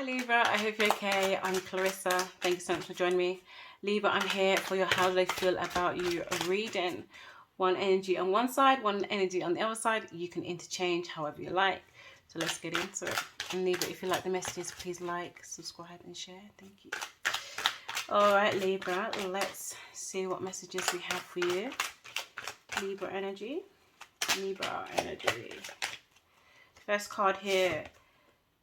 Hi Libra, I hope you're okay. I'm Clarissa. Thank you so much for joining me. Libra, I'm here for your how do they feel about you reading. One energy on one side, one energy on the other side. You can interchange however you like. So let's get into it. And Libra, if you like the messages, please like, subscribe and share. Thank you. Alright Libra, let's see what messages we have for you. Libra energy. Libra energy. First card here.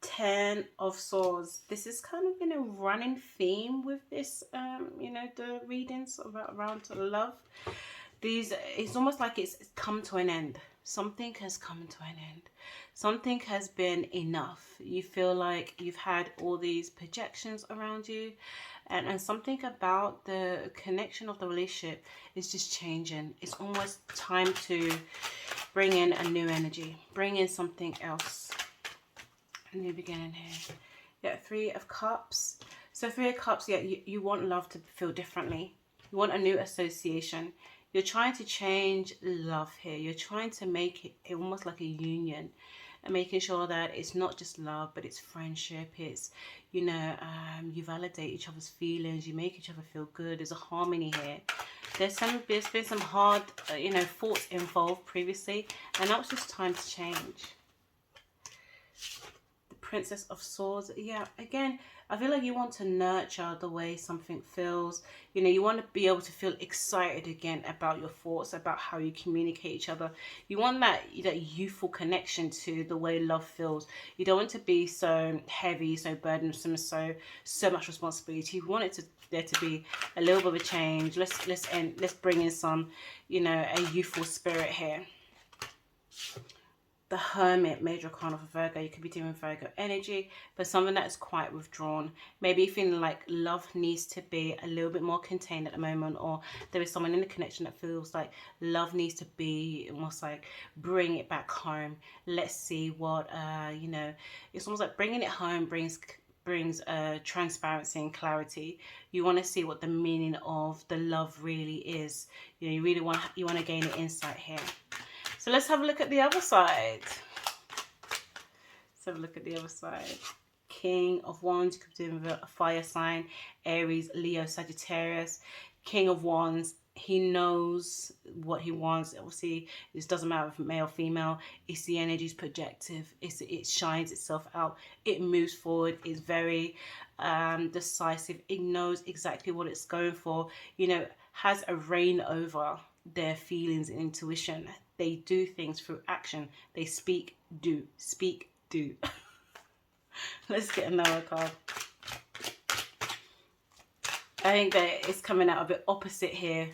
10 of Swords. This is kind of been a running theme with this, the readings around love. It's almost like it's come to an end. Something has come to an end. Something has been enough. You feel like you've had all these projections around you, and something about the connection of the relationship is just changing. It's almost time to bring in a new energy, bring in something else. New beginning here. Yeah, 3 of Cups. So 3 of Cups, yeah, you want love to feel differently. You want a new association. You're trying to change love here. You're trying to make it almost like a union, and making sure that it's not just love, but it's friendship. It's, you validate each other's feelings. You make each other feel good. There's a harmony here. There's been some hard, thoughts involved previously, and now it's just time to change. Princess of Swords. Yeah, again, I feel like you want to nurture the way something feels. You want to be able to feel excited again about your thoughts, about how you communicate each other. You want that youthful connection to the way love feels. You don't want to be so heavy, so burdensome, so much responsibility. You want there to be a little bit of a change. Let's bring in some, a youthful spirit here. The Hermit, major arcana of Virgo. You could be doing Virgo energy, but something that is quite withdrawn. Maybe feeling like love needs to be a little bit more contained at the moment, or there is someone in the connection that feels like love needs to be almost like bring it back home. Let's see what, it's almost like bringing it home brings transparency and clarity. You want to see what the meaning of the love really is. You really want to gain an insight here. So let's have a look at the other side. Let's have a look at the other side. King of Wands, you could do with a fire sign. Aries, Leo, Sagittarius. King of Wands, he knows what he wants. Obviously, this doesn't matter if male or female. It's the energy's projective. It shines itself out. It moves forward. It's very decisive. It knows exactly what it's going for. Has a reign over their feelings and intuition. They do things through action. They speak, do. Speak, do. Let's get another card. I think that it's coming out a bit opposite here.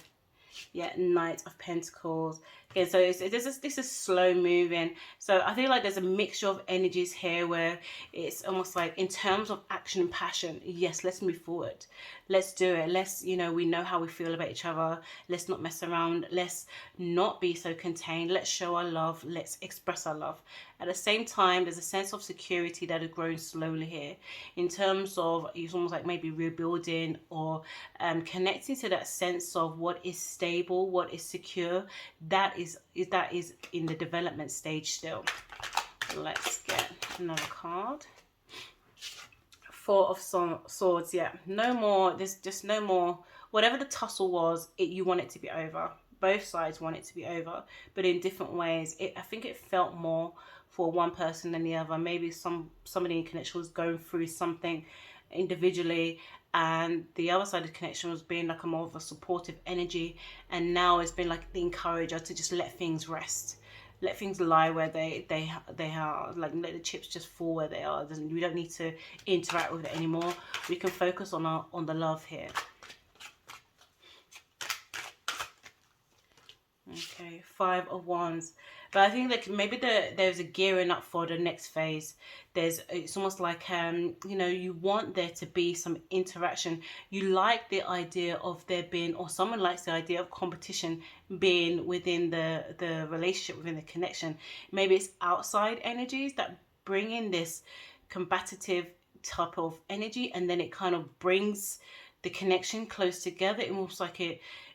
Yeah, Knight of Pentacles. Okay, so this is slow moving. So I feel like there's a mixture of energies here where it's almost like in terms of action and passion, yes, let's move forward. Let's do it. Let's, we know how we feel about each other. Let's not mess around. Let's not be so contained. Let's show our love. Let's express our love. At the same time, there's a sense of security that is growing slowly here. In terms of, it's almost like maybe rebuilding or connecting to that sense of what is stable, what is secure. That is in the development stage still. Let's get another card. 4 of Swords. Yeah, no more. There's just no more. Whatever the tussle was, you want it to be over. Both sides want it to be over, but in different ways. I think it felt more for one person than the other. Maybe somebody in connection was going through something individually, and the other side of the connection was being like a more of a supportive energy, and now it's been like the encourager to just let things rest, let things lie where they are, like let the chips just fall where they are. We don't need to interact with it anymore. We can focus on the love here. Okay, 5 of Wands. But I think like maybe there's a gearing up for the next phase. It's almost like you want there to be some interaction. You like the idea of there being, or someone likes the idea of competition being within the relationship, within the connection. Maybe it's outside energies that bring in this combative type of energy, and then it kind of brings the connection close together. It's almost like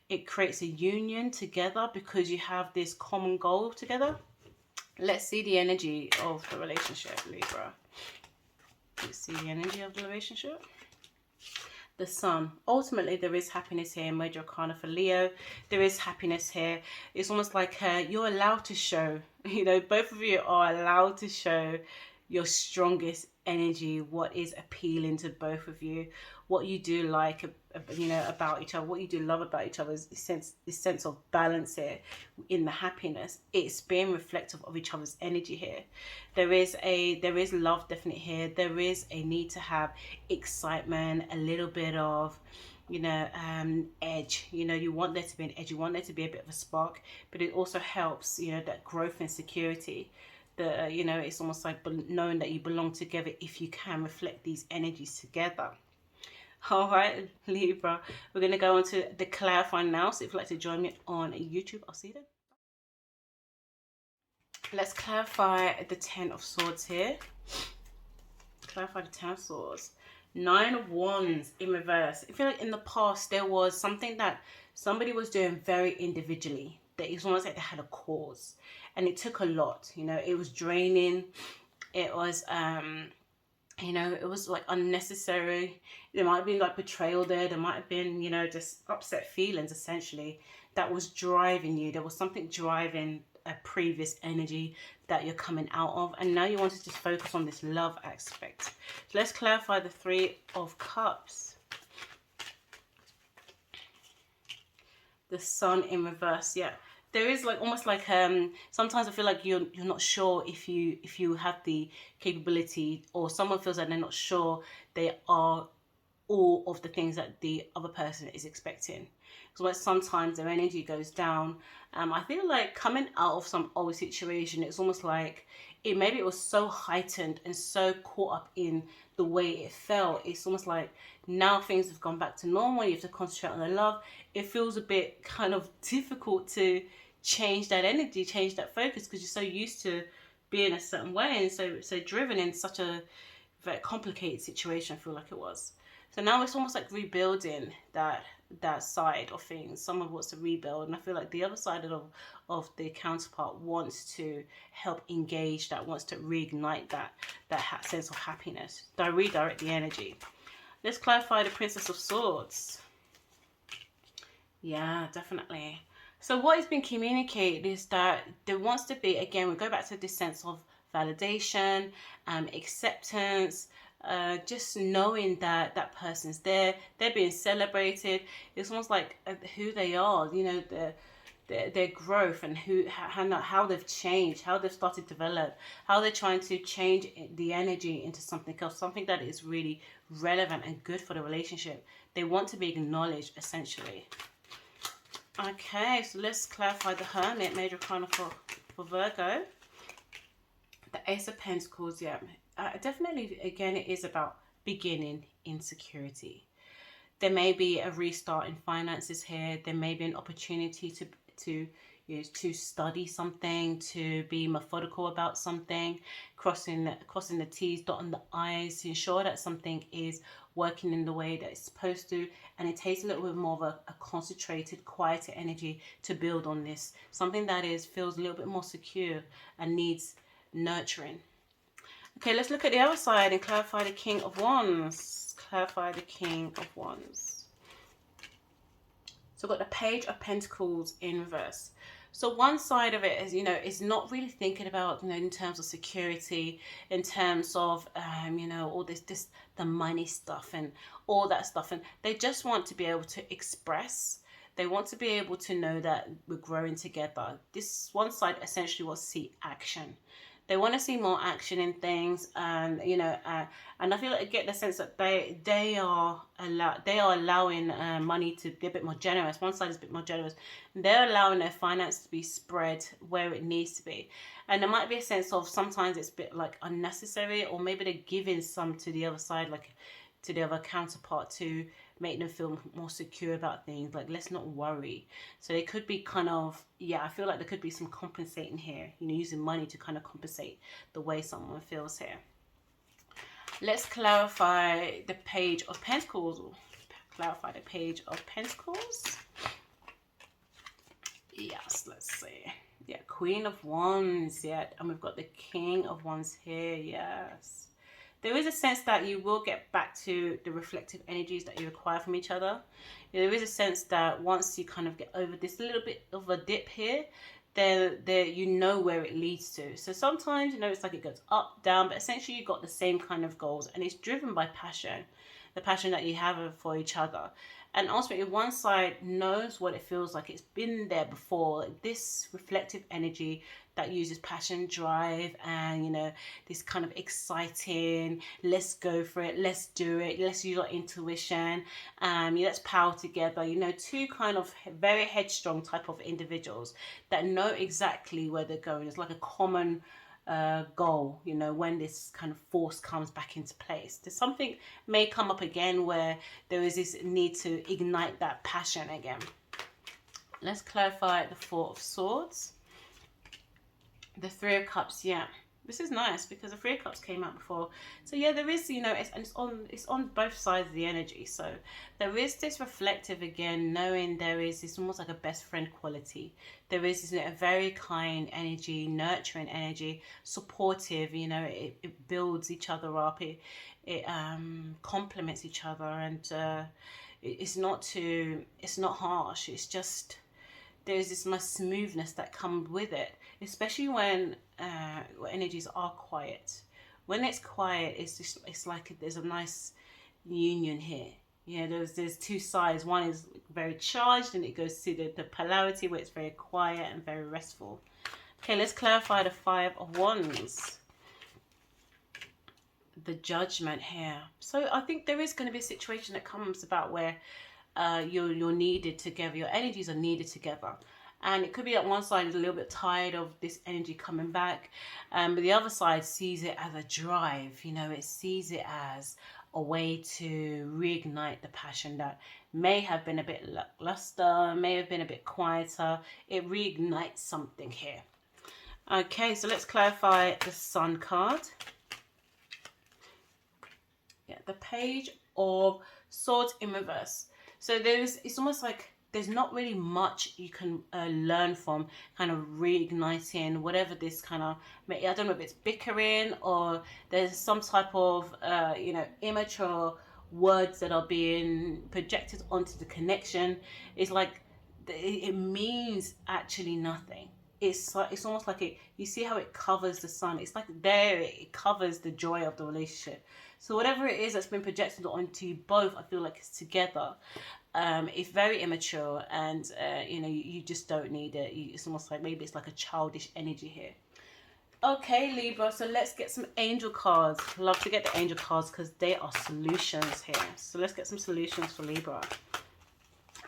it creates a union together because you have this common goal together. Let's see the energy of the relationship, Libra. Let's see the energy of the relationship. The Sun. Ultimately, there is happiness here. Major Arcana for Leo. There is happiness here. It's almost like you're allowed to show, you know, both of you are allowed to show your strongest energy, what is appealing to both of you, what you do like, you know, about each other, what you do love about each other. Is this sense of balance here in the happiness. It's being reflective of each other's energy here. There is love definitely here. There is a need to have excitement, a little bit of, you know, edge. You know, you want there to be an edge, you want there to be a bit of a spark, but it also helps, you know, that growth and security. You know, it's almost like knowing that you belong together if you can reflect these energies together. All right, Libra, we're going to go on to the clarifying now. So if you'd like to join me on YouTube, I'll see you then. Let's clarify the 10 of Swords here. Clarify the 10 of Swords. 9 of Wands in reverse. I feel like in the past there was something that somebody was doing very individually. That it's almost like they had a cause, and it took a lot. You know, it was draining. It was you know, it was like unnecessary. There might have been like betrayal there. There might have been, you know, just upset feelings essentially that was driving you. There was something driving a previous energy that you're coming out of, and now you want to just focus on this love aspect. So let's clarify the 3 of Cups. The Sun in reverse. Yeah, there is like almost like sometimes I feel like you're not sure if you have the capability, or someone feels like they're not sure they are all of the things that the other person is expecting. So like sometimes their energy goes down. I feel like coming out of some old situation, it's almost like maybe it was so heightened and so caught up in the way it felt. It's almost like now things have gone back to normal. You have to concentrate on the love. It feels a bit kind of difficult to change that energy, change that focus, because you're so used to being a certain way and so driven in such a very complicated situation. I feel like it was. So now it's almost like rebuilding that side of things. Someone wants to rebuild, and I feel like the other side of the counterpart wants to help engage that, wants to reignite that sense of happiness. Redirect the energy. Let's clarify the Princess of Swords. Yeah, definitely. So what has been communicated is that there wants to be, again, we go back to this sense of validation, acceptance, just knowing that that person's there, they're being celebrated. It's almost like who they are, you know, their growth, and how they've changed, how they've started to develop, how they're trying to change the energy into something else, something that is really relevant and good for the relationship. They want to be acknowledged, essentially. Okay, so let's clarify the Hermit, major arcana for Virgo. The Ace of Pentacles, yeah. Definitely, again, it is about beginning insecurity. There may be a restart in finances here. There may be an opportunity to study something, to be methodical about something, crossing the T's, dotting the I's, to ensure that something is working in the way that it's supposed to. And it takes a little bit more of a concentrated, quieter energy to build on this. Something that feels a little bit more secure and needs nurturing. Okay, let's look at the other side and clarify the King of Wands. Clarify the King of Wands. So we've got the Page of Pentacles in reverse. So one side of it is, you know, is not really thinking about, you know, in terms of security, in terms of, you know, all the money stuff and all that stuff. And they just want to be able to express. They want to be able to know that we're growing together. This one side essentially wants to see action. They want to see more action in things, and you know, and I feel like I get the sense that they are allowing money to be a bit more generous. One side is a bit more generous. They're allowing their finance to be spread where it needs to be, and there might be a sense of sometimes it's a bit like unnecessary, or maybe they're giving some to the other side, like to the other counterpart, to make them feel more secure about things, like let's not worry. So they could be kind of, yeah, I feel like there could be some compensating here, you know, using money to kind of compensate the way someone feels here. Let's clarify the Page of Pentacles. Clarify the Page of Pentacles. Yes, let's see. Yeah, Queen of Wands, yeah, and we've got the King of Wands here, yes. there is a sense that you will get back to the reflective energies that you require from each other. There is a sense that once you kind of get over this little bit of a dip here, there you know where it leads to. So sometimes, you know, it's like it goes up, down, but essentially you've got the same kind of goals, and it's driven by passion, the passion that you have for each other. And ultimately, one side knows what it feels like. It's been there before. Like this reflective energy that uses passion, drive, and, you know, this kind of exciting, let's go for it, let's do it, let's use our intuition, let's power together. You know, two kind of very headstrong type of individuals that know exactly where they're going. It's like a common goal, you know, when this kind of force comes back into place. There's something may come up again where there is this need to ignite that passion again. Let's clarify the Four of Swords. The Three of Cups, yeah. This is nice because the Three of Cups came out before. So yeah, there is, you know, it's on both sides of the energy. So there is this reflective again, knowing there is this almost like a best friend quality. There is this, a very kind energy, nurturing energy, supportive, you know, it builds each other up, it complements each other, and it's not harsh. It's just, there's this nice smoothness that comes with it, especially when energies are quiet. When it's quiet, it's like there's a nice union here. Yeah, there's two sides. One is very charged, and it goes to the polarity where it's very quiet and very restful. Okay, let's clarify the Five of Wands. The Judgment here. So I think there is going to be a situation that comes about where you're needed together, your energies are needed together, and it could be that one side is a little bit tired of this energy coming back, but the other side sees it as a drive. You know, it sees it as a way to reignite the passion that may have been a bit lackluster, may have been a bit quieter. It reignites something here. Okay, so let's clarify the Sun card. Yeah, the Page of Swords in reverse. So it's almost like there's not really much you can learn from kind of reigniting whatever this kind of, I don't know if it's bickering or there's some type of, you know, immature words that are being projected onto the connection. It's like it means actually nothing. It's almost like you see how it covers the sun. It's like it covers the joy of the relationship. So whatever it is that's been projected onto you both, I feel like it's together. It's very immature, and you know, you just don't need it. It's almost like maybe it's like a childish energy here. Okay, Libra, so let's get some angel cards. Love to get the angel cards because they are solutions here. So let's get some solutions for Libra.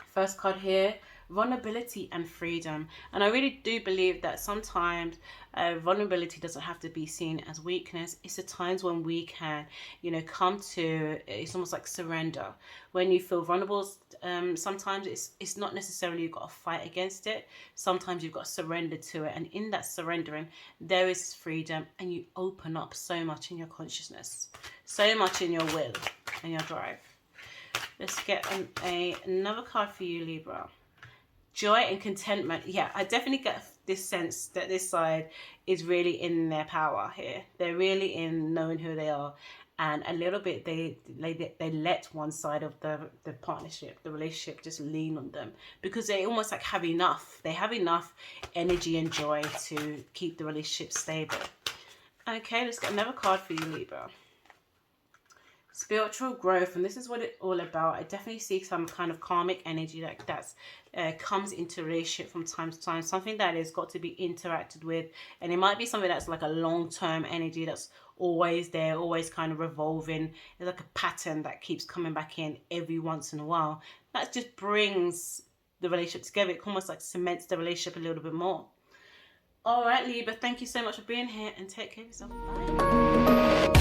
First card here, vulnerability and freedom. And I really do believe that sometimes vulnerability doesn't have to be seen as weakness. It's the times when we can, you know, come to, it's almost like surrender. When you feel vulnerable, sometimes it's not necessarily you've got to fight against it. Sometimes you've got to surrender to it. And in that surrendering, there is freedom, and you open up so much in your consciousness, so much in your will and your drive. Let's get another card for you, Libra. Joy and contentment. Yeah, I definitely get this sense that this side is really in their power here. They're really in knowing who they are, and a little bit they let one side of the partnership, the relationship, just lean on them because they almost like have enough. They have enough energy and joy to keep the relationship stable. Okay, let's get another card for you, Libra. Spiritual growth, and this is what it's all about. I definitely see some kind of karmic energy that's comes into relationship from time to time, something that has got to be interacted with, and it might be something that's like a long-term energy that's always there, always kind of revolving. It's like a pattern that keeps coming back in every once in a while. That just brings the relationship together. It almost like cements the relationship a little bit more. All right, Libra, thank you so much for being here, and take care of yourself. Bye.